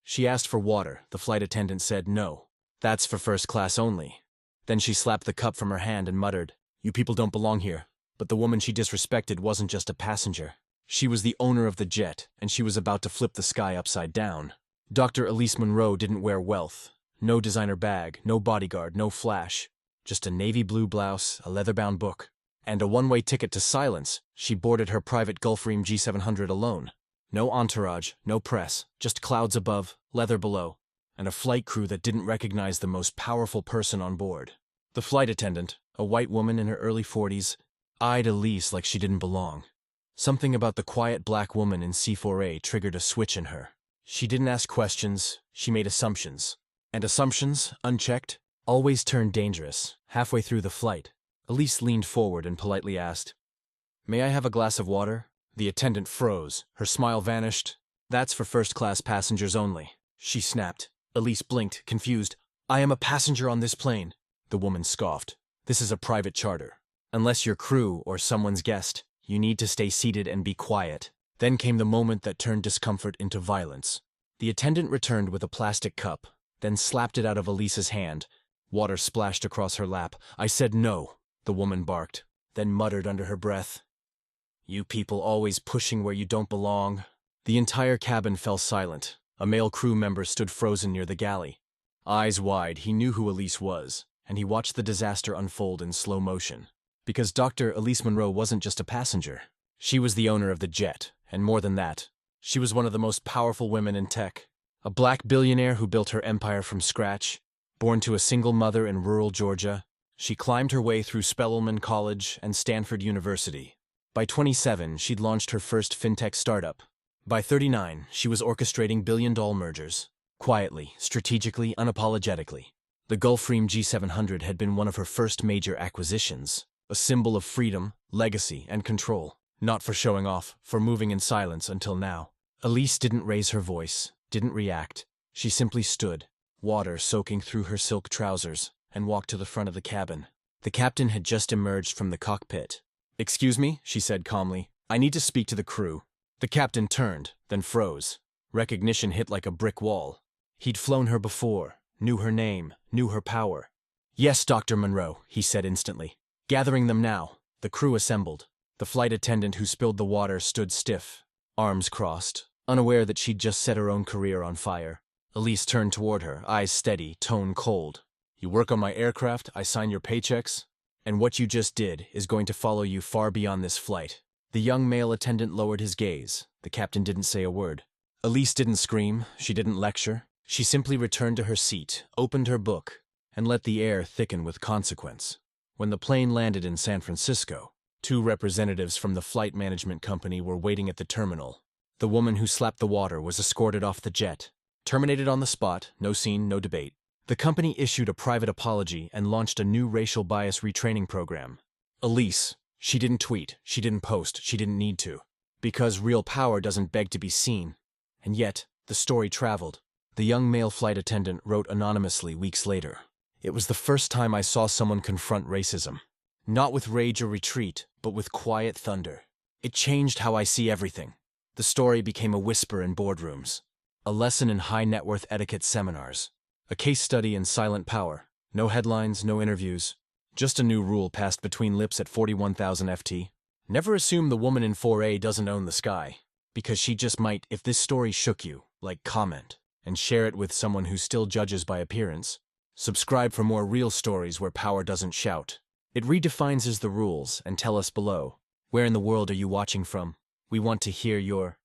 She asked for water. The flight attendant said no. That's for first class only. Then she slapped the cup from her hand and muttered, "You people don't belong here." But the woman she disrespected wasn't just a passenger. She was the owner of the jet, and she was about to flip the sky upside down. Dr. Elise Monroe didn't wear wealth. No designer bag, no bodyguard, no flash. Just a navy blue blouse, a leather-bound book, and a one-way ticket to silence. She boarded her private Gulfstream G700 alone. No entourage, no press, just clouds above, leather below, and a flight crew that didn't recognize the most powerful person on board. The flight attendant, a white woman in her early 40s, eyed Elise like she didn't belong. Something about the quiet black woman in C4A triggered a switch in her. She didn't ask questions, she made assumptions. And assumptions, unchecked, always turned dangerous. Halfway through the flight, Elise leaned forward and politely asked, "May I have a glass of water?" The attendant froze. Her smile vanished. "That's for first-class passengers only," she snapped. Elise blinked, confused. "I am a passenger on this plane." The woman scoffed. "This is a private charter. Unless you're crew or someone's guest, you need to stay seated and be quiet." Then came the moment that turned discomfort into violence. The attendant returned with a plastic cup, then slapped it out of Elise's hand. Water splashed across her lap. "I said no," the woman barked, then muttered under her breath, "You people always pushing where you don't belong." The entire cabin fell silent. A male crew member stood frozen near the galley. Eyes wide, he knew who Elise was, and he watched the disaster unfold in slow motion. Because Dr. Elise Monroe wasn't just a passenger. She was the owner of the jet, and more than that, she was one of the most powerful women in tech. A black billionaire who built her empire from scratch. Born to a single mother in rural Georgia, she climbed her way through Spelman College and Stanford University. By 27, she'd launched her first fintech startup. By 39, she was orchestrating billion-dollar mergers. Quietly, strategically, unapologetically. The Gulfstream G700 had been one of her first major acquisitions. A symbol of freedom, legacy, and control. Not for showing off, for moving in silence until now. Elise didn't raise her voice, didn't react. She simply stood, water soaking through her silk trousers, and walked to the front of the cabin. The captain had just emerged from the cockpit. "Excuse me," she said calmly. "I need to speak to the crew." The captain turned, then froze. Recognition hit like a brick wall. He'd flown her before, knew her name, knew her power. "Yes, Dr. Monroe," he said instantly. "Gathering them now." The crew assembled. The flight attendant who spilled the water stood stiff, arms crossed, unaware that she'd just set her own career on fire. Elise turned toward her, eyes steady, tone cold. "You work on my aircraft, I sign your paychecks, and what you just did is going to follow you far beyond this flight." The young male attendant lowered his gaze. The captain didn't say a word. Elise didn't scream, she didn't lecture. She simply returned to her seat, opened her book, and let the air thicken with consequence. When the plane landed in San Francisco, 2 representatives from the flight management company were waiting at the terminal. The woman who slapped the water was escorted off the jet. Terminated on the spot, no scene, no debate. The company issued a private apology and launched a new racial bias retraining program. Elise, she didn't tweet, she didn't post, she didn't need to. Because real power doesn't beg to be seen. And yet, the story traveled. The young male flight attendant wrote anonymously weeks later. "It was the first time I saw someone confront racism. Not with rage or retreat, but with quiet thunder. It changed how I see everything." The story became a whisper in boardrooms. A lesson in high-net-worth etiquette seminars. A case study in silent power. No headlines, no interviews. Just a new rule passed between lips at 41,000 FT. Never assume the woman in 4A doesn't own the sky. Because she just might. If this story shook you, like, comment, and share it with someone who still judges by appearance. Subscribe for more real stories where power doesn't shout. It redefines the rules, and tell us below. Where in the world are you watching from? We want to hear your